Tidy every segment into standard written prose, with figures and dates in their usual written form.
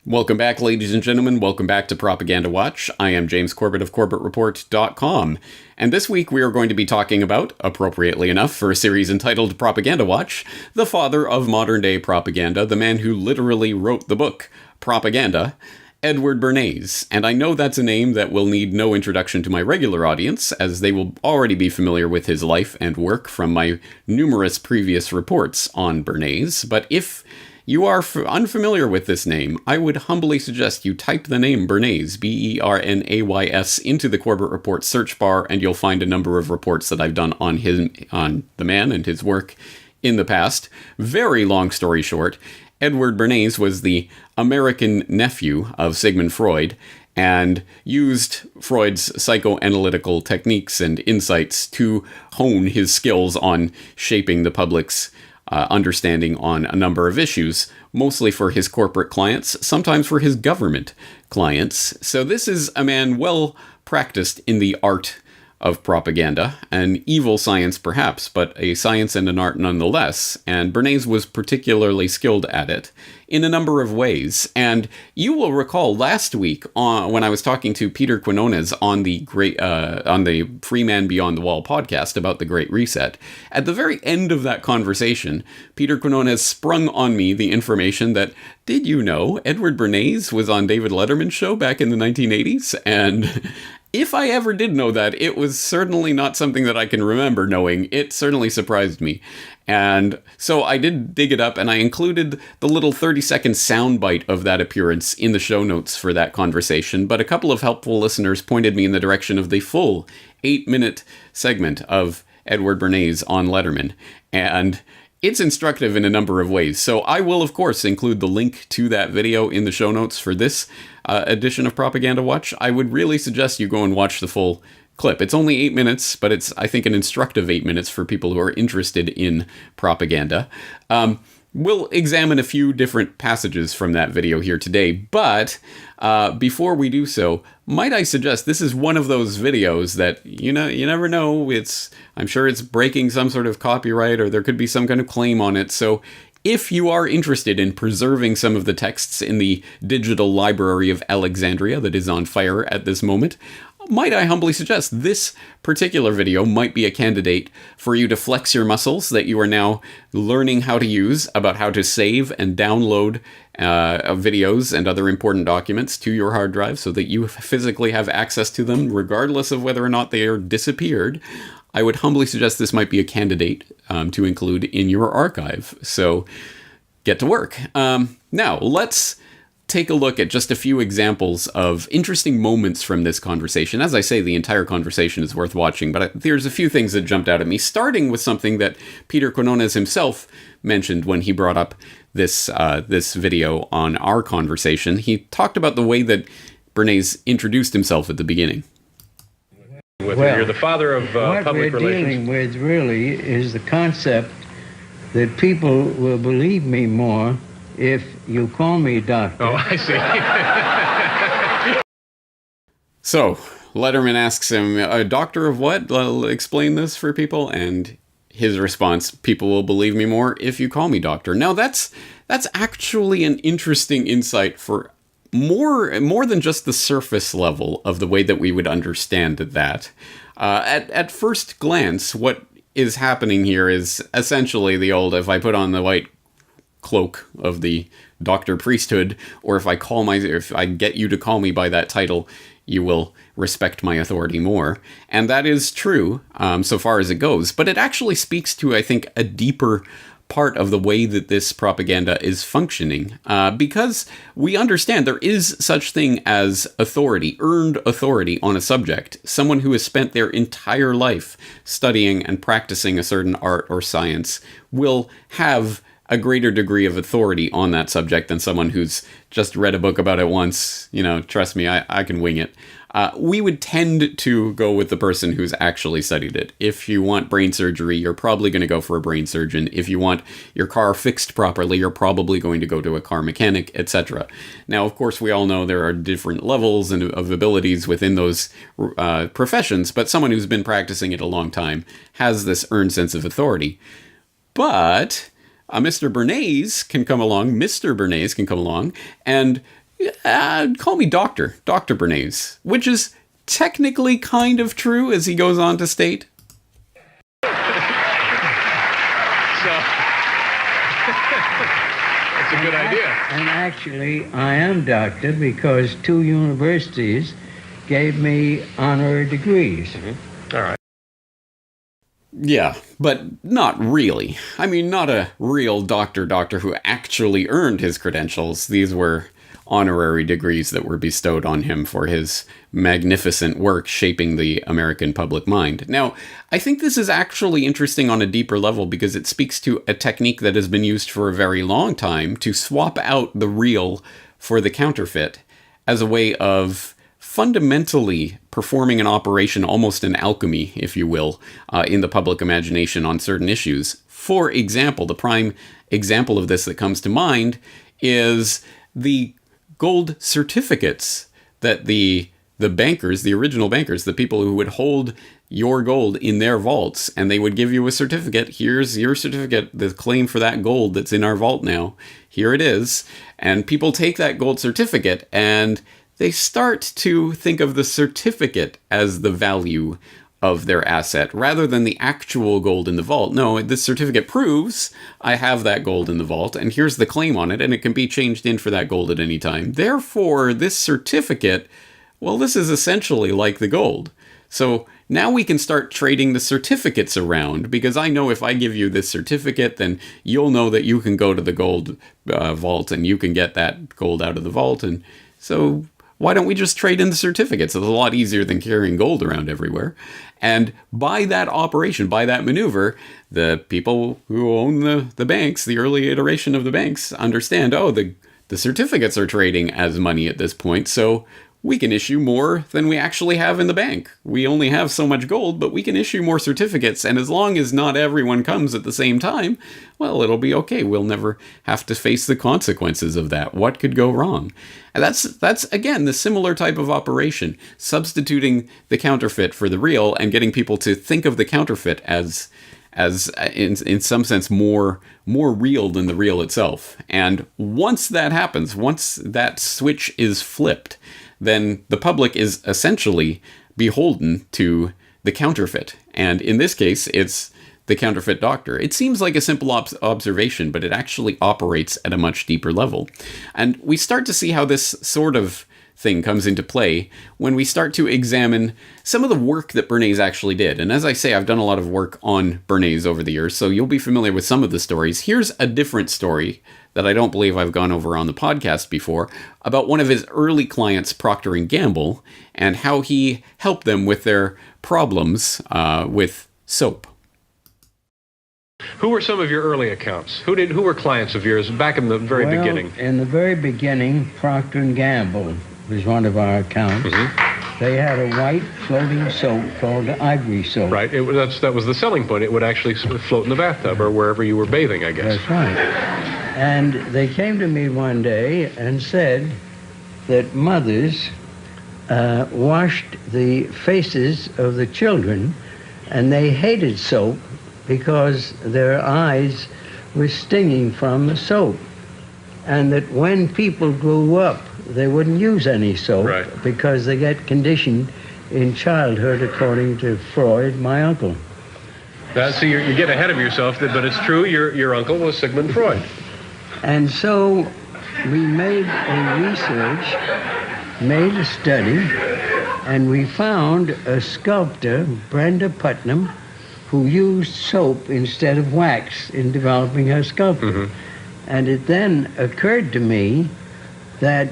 Welcome back, ladies and gentlemen. Welcome back to Propaganda Watch. I am James Corbett of CorbettReport.com. And this week we are going to be talking about, appropriately enough for a series entitled Propaganda Watch, the father of modern-day propaganda, the man who literally wrote the book, Propaganda, Edward Bernays. And I know that's a name that will need no introduction to my regular audience, as they will already be familiar with his life and work from my numerous previous reports on Bernays. But if you are unfamiliar with this name, I would humbly suggest you type the name Bernays, Bernays, into the Corbett Report search bar, and you'll find a number of reports that I've done on the man and his work in the past. Very long story short, Edward Bernays was the American nephew of Sigmund Freud and used Freud's psychoanalytical techniques and insights to hone his skills on shaping the public's understanding on a number of issues, mostly for his corporate clients, sometimes for his government clients. So this is a man well practiced in the art of propaganda, an evil science perhaps, but a science and an art nonetheless, and Bernays was particularly skilled at it in a number of ways. And you will recall last week when I was talking to Peter Quinones on the Free Man Beyond the Wall podcast about the Great Reset, at the very end of that conversation, Peter Quinones sprung on me the information that, did you know Edward Bernays was on David Letterman's show back in the 1980s? And if I ever did know that, it was certainly not something that I can remember knowing. It certainly surprised me. And so I did dig it up, and I included the little 30-second soundbite of that appearance in the show notes for that conversation. But a couple of helpful listeners pointed me in the direction of the full 8-minute segment of Edward Bernays on Letterman. And it's instructive in a number of ways. So I will, of course, include the link to that video in the show notes for this edition of Propaganda Watch. I would really suggest you go and watch the full clip. It's only 8 minutes, but it's, I think, an instructive 8 minutes for people who are interested in propaganda. We'll examine a few different passages from that video here today, but before we do so, might I suggest this is one of those videos that, you never know, I'm sure it's breaking some sort of copyright, or there could be some kind of claim on it, so if you are interested in preserving some of the texts in the digital library of Alexandria that is on fire at this moment, might I humbly suggest this particular video might be a candidate for you to flex your muscles that you are now learning how to use about how to save and download videos and other important documents to your hard drive so that you physically have access to them regardless of whether or not they are disappeared. I would humbly suggest this might be a candidate to include in your archive. So get to work. Now, let's take a look at just a few examples of interesting moments from this conversation. As I say, the entire conversation is worth watching, but there's a few things that jumped out at me, starting with something that Peter Quinones himself mentioned when he brought up this video on our conversation. He talked about the way that Bernays introduced himself at the beginning. Well, you're the father of public relations. What we're dealing with really is the concept that people will believe me more if you call me doctor. Oh, I see. So, Letterman asks him, a doctor of what? Explain this for people. And his response, people will believe me more if you call me doctor. Now, that's actually an interesting insight for more than just the surface level of the way that we would understand that. At first glance, what is happening here is essentially the old, if I put on the white cloak of the doctor priesthood, or if I get you to call me by that title, you will respect my authority more. And that is true, so far as it goes. But it actually speaks to, I think, a deeper part of the way that this propaganda is functioning, because we understand there is such thing as authority, earned authority on a subject. Someone who has spent their entire life studying and practicing a certain art or science will have a greater degree of authority on that subject than someone who's just read a book about it once. Trust me, I can wing it. We would tend to go with the person who's actually studied it. If you want brain surgery, you're probably going to go for a brain surgeon. If you want your car fixed properly, you're probably going to go to a car mechanic, etc. Now, of course, we all know there are different levels of abilities within those professions, but someone who's been practicing it a long time has this earned sense of authority. But Mr. Bernays can come along, and Call me Dr. Bernays, which is technically kind of true, as he goes on to state. That's a good idea. And actually, I am doctor because 2 universities gave me honorary degrees. Mm-hmm. All right. Yeah, but not really. I mean, not a real doctor who actually earned his credentials. These were honorary degrees that were bestowed on him for his magnificent work shaping the American public mind. Now, I think this is actually interesting on a deeper level because it speaks to a technique that has been used for a very long time to swap out the real for the counterfeit as a way of fundamentally performing an operation, almost an alchemy, if you will, in the public imagination on certain issues. For example, the prime example of this that comes to mind is the gold certificates that the bankers, the original bankers, the people who would hold your gold in their vaults, and they would give you a certificate. Here's your certificate, the claim for that gold that's in our vault now. Here it is. And people take that gold certificate and they start to think of the certificate as the value of their asset rather than the actual gold in the vault. No, this certificate proves I have that gold in the vault, and here's the claim on it, and it can be changed in for that gold at any time. Therefore, this certificate, well, this is essentially like the gold. So now we can start trading the certificates around, because I know if I give you this certificate, then you'll know that you can go to the gold vault and you can get that gold out of the vault. And so why don't we just trade in the certificates? It's a lot easier than carrying gold around everywhere. And by that operation, by that maneuver, the people who own the banks, the early iteration of the banks, understand, oh, the certificates are trading as money at this point, so we can issue more than we actually have in the bank. We only have so much gold, but we can issue more certificates, and as long as not everyone comes at the same time, well, it'll be okay. We'll never have to face the consequences of that. What could go wrong? And that's again, the similar type of operation, substituting the counterfeit for the real and getting people to think of the counterfeit as in some sense more real than the real itself. And once that happens, once that switch is flipped, then the public is essentially beholden to the counterfeit. And in this case, it's the counterfeit doctor. It seems like a simple observation, but it actually operates at a much deeper level. And we start to see how this sort of thing comes into play when we start to examine some of the work that Bernays actually did. And as I say, I've done a lot of work on Bernays over the years, so you'll be familiar with some of the stories. Here's a different story that I don't believe I've gone over on the podcast before, about one of his early clients, Procter & Gamble, and how he helped them with their problems with soap. Who were some of your early accounts? Who were clients of yours back in the very beginning? In the very beginning, Procter & Gamble was one of our accounts. Mm-hmm. They had a white floating soap called Ivory soap. Right. That was the selling point. It would actually float in the bathtub or wherever you were bathing, I guess. That's right. And they came to me one day and said that mothers washed the faces of the children, and they hated soap because their eyes were stinging from the soap. And that when people grew up, they wouldn't use any soap, right, because they get conditioned in childhood, according to Freud, my uncle. So you get ahead of yourself, but it's true, your uncle was Sigmund Freud. And so we made a research, made a study, and we found a sculptor, Brenda Putnam, who used soap instead of wax in developing her sculpture. Mm-hmm. And it then occurred to me that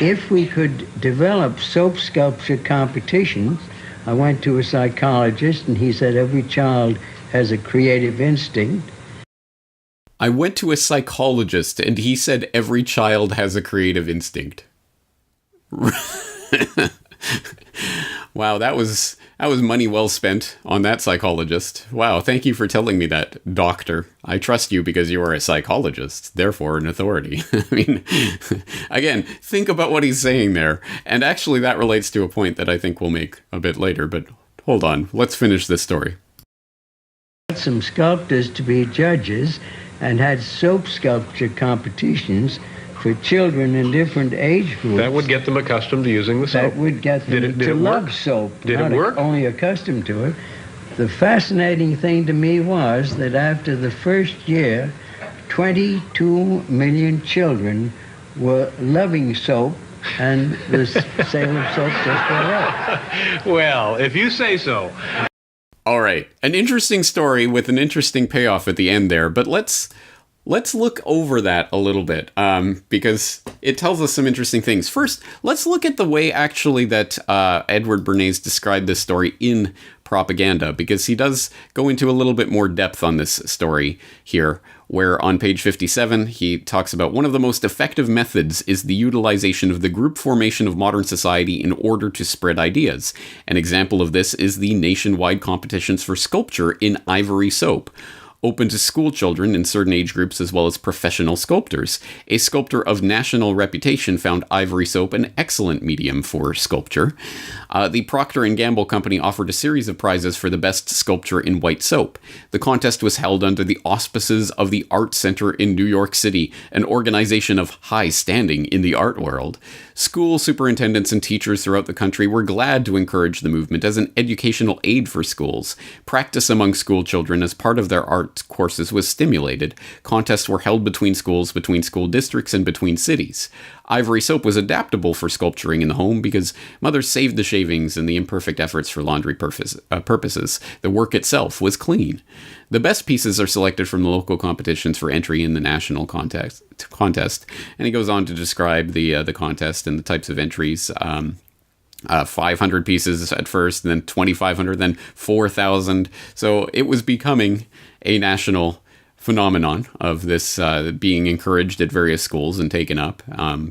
if we could develop soap sculpture competitions, I went to a psychologist and he said every child has a creative instinct. I went to a psychologist and he said every child has a creative instinct. Wow, that was money well spent on that psychologist. Wow, thank you for telling me that, doctor. I trust you because you are a psychologist, therefore an authority. I mean, again, think about what he's saying there. And actually that relates to a point that I think we'll make a bit later, but hold on, let's finish this story. Some sculptors to be judges and had soap sculpture competitions for for children in different age groups. That would get them accustomed to using the soap. That would get them to love soap. Did it work? Only accustomed to it. The fascinating thing to me was that after the first year, 22 million children were loving soap, and the sale of soap just went up. Well, if you say so. All right, an interesting story with an interesting payoff at the end there, but let's look over that a little bit, because it tells us some interesting things. First, let's look at the way actually that Edward Bernays described this story in Propaganda, because he does go into a little bit more depth on this story here, where on page 57, he talks about one of the most effective methods is the utilization of the group formation of modern society in order to spread ideas. An example of this is the nationwide competitions for sculpture in ivory soap, open to school children in certain age groups as well as professional sculptors. A sculptor of national reputation found ivory soap an excellent medium for sculpture. The Procter & Gamble company offered a series of prizes for the best sculpture in white soap. The contest was held under the auspices of the Art Center in New York City, an organization of high standing in the art world. School superintendents and teachers throughout the country were glad to encourage the movement as an educational aid for schools. Practice among school children as part of their art courses was stimulated. Contests were held between schools, between school districts, and between cities. Ivory soap was adaptable for sculpturing in the home because mothers saved the shavings and the imperfect efforts for laundry purposes. The work itself was clean. The best pieces are selected from the local competitions for entry in the national contest. And he goes on to describe the contest and the types of entries. 500 pieces at first, and then 2,500, then 4,000. So it was becoming a national phenomenon of this being encouraged at various schools and taken up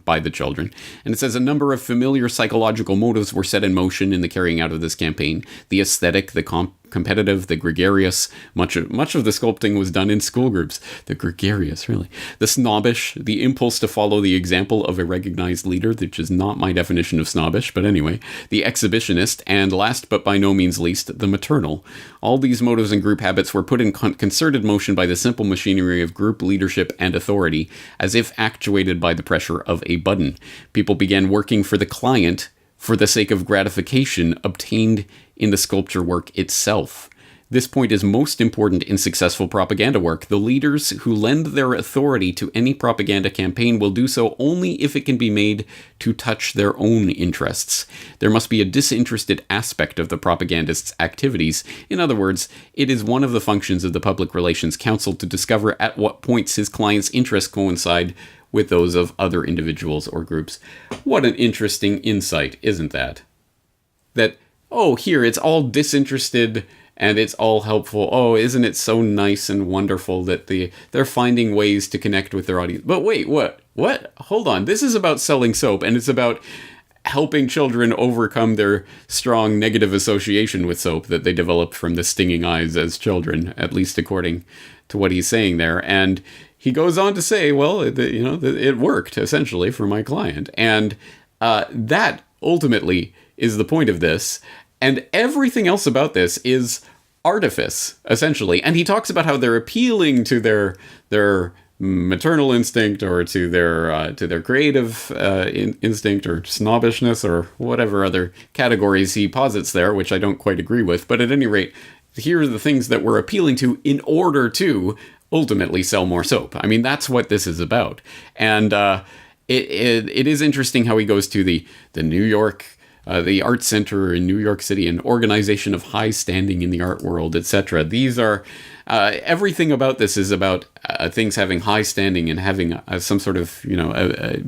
by the children. And it says a number of familiar psychological motives were set in motion in the carrying out of this campaign. The aesthetic, the competitive, the gregarious. Much of the sculpting was done in school groups. The gregarious, really. The snobbish, the impulse to follow the example of a recognized leader, which is not my definition of snobbish, but anyway. The exhibitionist, and last but by no means least, the maternal. All these motives and group habits were put in concerted motion by the simple machinery of group leadership and authority, as if actuated by the pressure of a button. People began working for the client for the sake of gratification obtained in the sculpture work itself. This point is most important in successful propaganda work. The leaders who lend their authority to any propaganda campaign will do so only if it can be made to touch their own interests. There must be a disinterested aspect of the propagandist's activities. In other words, it is one of the functions of the Public Relations Council to discover at what points his client's interests coincide with those of other individuals or groups. What an interesting insight, isn't that? That, oh, here, it's all disinterested and it's all helpful. Oh, isn't it so nice and wonderful that they're finding ways to connect with their audience? But wait, what? Hold on. This is about selling soap, and it's about helping children overcome their strong negative association with soap that they developed from the stinging eyes as children, at least according to what he's saying there. And he goes on to say, well, it worked, essentially, for my client. And that, ultimately, is the point of this. And everything else about this is artifice, essentially. And he talks about how they're appealing to their maternal instinct or to their creative instinct or snobbishness or whatever other categories he posits there, which I don't quite agree with. But at any rate, here are the things that we're appealing to in order to ultimately sell more soap. I mean, that's what this is about. And it is interesting how he goes to the New York, the Art Center in New York City, an organization of high standing in the art world, etc. These are, everything about this is about things having high standing and having some sort of,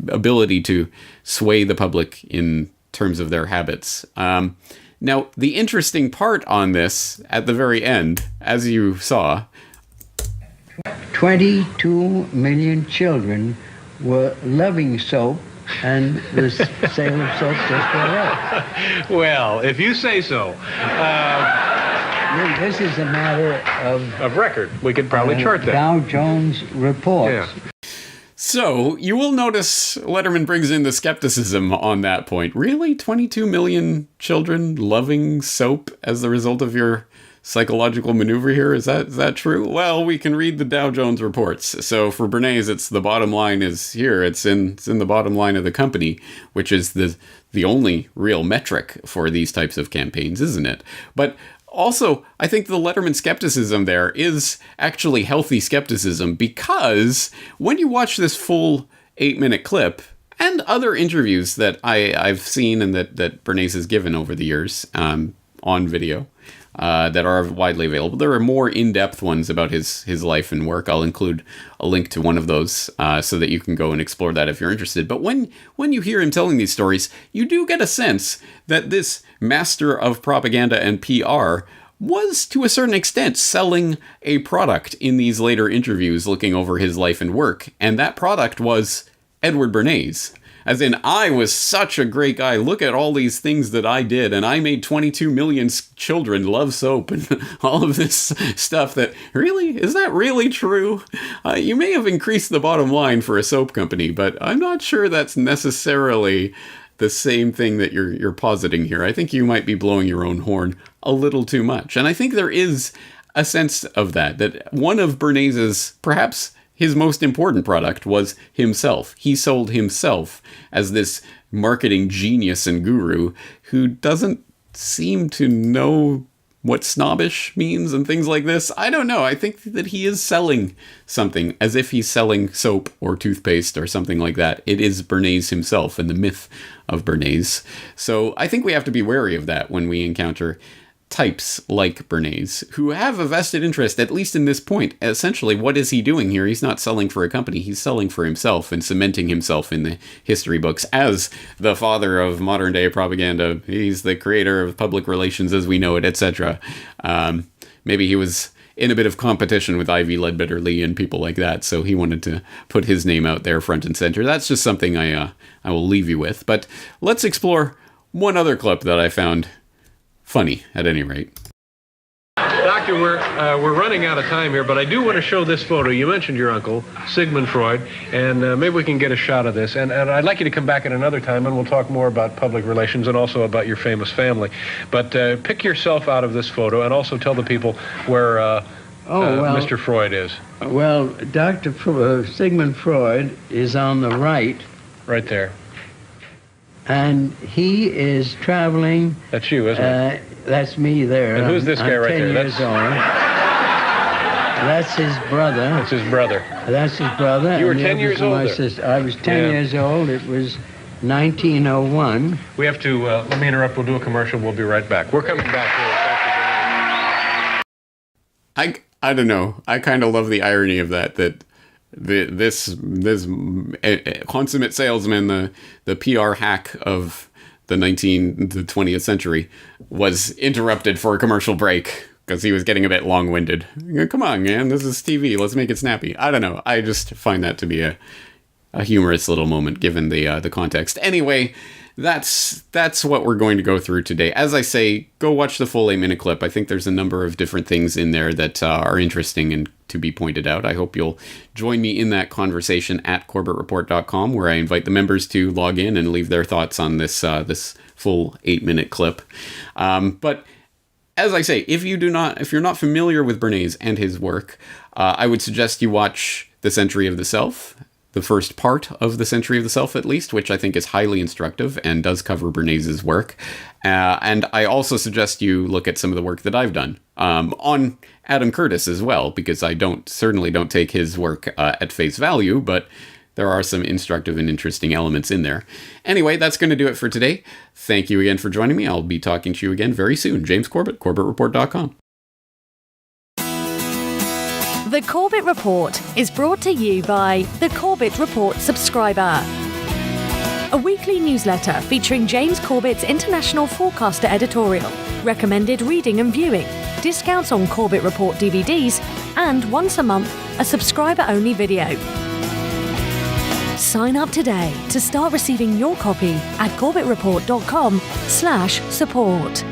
ability to sway the public in terms of their habits. Now, the interesting part on this, at the very end, as you saw, 22 million children were loving soap, and the sale of soap just went up. Well, if you say so. This is a matter of record. We could probably chart that. Dow Jones reports. Yeah. So, you will notice Letterman brings in the skepticism on that point. Really? 22 million children loving soap as the result of your psychological maneuver here? Is that true? Well, we can read the Dow Jones reports. So for Bernays, it's the bottom line is here. It's in the bottom line of the company, which is the only real metric for these types of campaigns, isn't it? But also, I think the Letterman skepticism there is actually healthy skepticism, because when you watch this full 8-minute clip and other interviews that I've seen and that Bernays has given over the years on video that are widely available, there are more in-depth ones about his life and work. I'll include a link to one of those so that you can go and explore that if you're interested. But when you hear him telling these stories, you do get a sense that this master of propaganda and PR was, to a certain extent, selling a product in these later interviews looking over his life and work. And that product was Edward Bernays. As in, I was such a great guy. Look at all these things that I did. And I made 22 million children love soap and all of this stuff that, really? Is that really true? You may have increased the bottom line for a soap company, but I'm not sure that's necessarily the same thing that you're positing here. I think you might be blowing your own horn a little too much. And I think there is a sense of that one of Bernays's, perhaps his most important product, was himself. He sold himself as this marketing genius and guru who doesn't seem to know what snobbish means and things like this. I don't know. I think that he is selling something, as if he's selling soap or toothpaste or something like that. It is Bernays himself and the myth of Bernays. So I think we have to be wary of that when we encounter types like Bernays, who have a vested interest, at least in this point. Essentially, what is he doing here? He's not selling for a company. He's selling for himself and cementing himself in the history books as the father of modern day propaganda. He's the creator of public relations as we know it, etc. Maybe he was in a bit of competition with Ivy Ledbetter Lee and people like that, so he wanted to put his name out there front and center. That's just something I will leave you with. But let's explore one other clip that I found funny, at any rate. Doctor, we're running out of time here, but I do want to show this photo. You mentioned your uncle, Sigmund Freud, and maybe we can get a shot of this. And I'd like you to come back at another time, and we'll talk more about public relations and also about your famous family. But pick yourself out of this photo, and also tell the people where Mr. Freud is. Well, Dr. Sigmund Freud is on the right. Right there. And he is traveling. That's you, isn't it? That's me there. And who's this guy right there? 10 years old. That's his brother. That's his brother. That's his brother. You were 10 years old. I was 10 years old. It was 1901. We have to, let me interrupt. We'll do a commercial. We'll be right back. We're coming back here. I don't know. I kind of love the irony of that this consummate salesman, the PR hack of the 20th century, was interrupted for a commercial break because he was getting a bit long-winded. Come on, man, this is TV. Let's make it snappy. I don't know. I just find that to be a humorous little moment given the context. Anyway, that's what we're going to go through today. As I say, go watch the full 8-minute clip. I think there's a number of different things in there that are interesting and to be pointed out. I hope you'll join me in that conversation at corbettreport.com, where I invite the members to log in and leave their thoughts on this full 8-minute clip. But as I say, if you're not familiar with Bernays and his work, I would suggest you watch The Century of the Self, the first part of The Century of the Self, at least, which I think is highly instructive and does cover Bernays' work. And I also suggest you look at some of the work that I've done on Adam Curtis as well, because I certainly don't take his work at face value, but there are some instructive and interesting elements in there. Anyway, that's going to do it for today. Thank you again for joining me. I'll be talking to you again very soon. James Corbett, CorbettReport.com. The Corbett Report is brought to you by the Corbett Report subscriber, a weekly newsletter featuring James Corbett's international forecaster editorial, recommended reading and viewing, discounts on Corbett Report DVDs, and once a month, a subscriber-only video. Sign up today to start receiving your copy at corbettreport.com/support.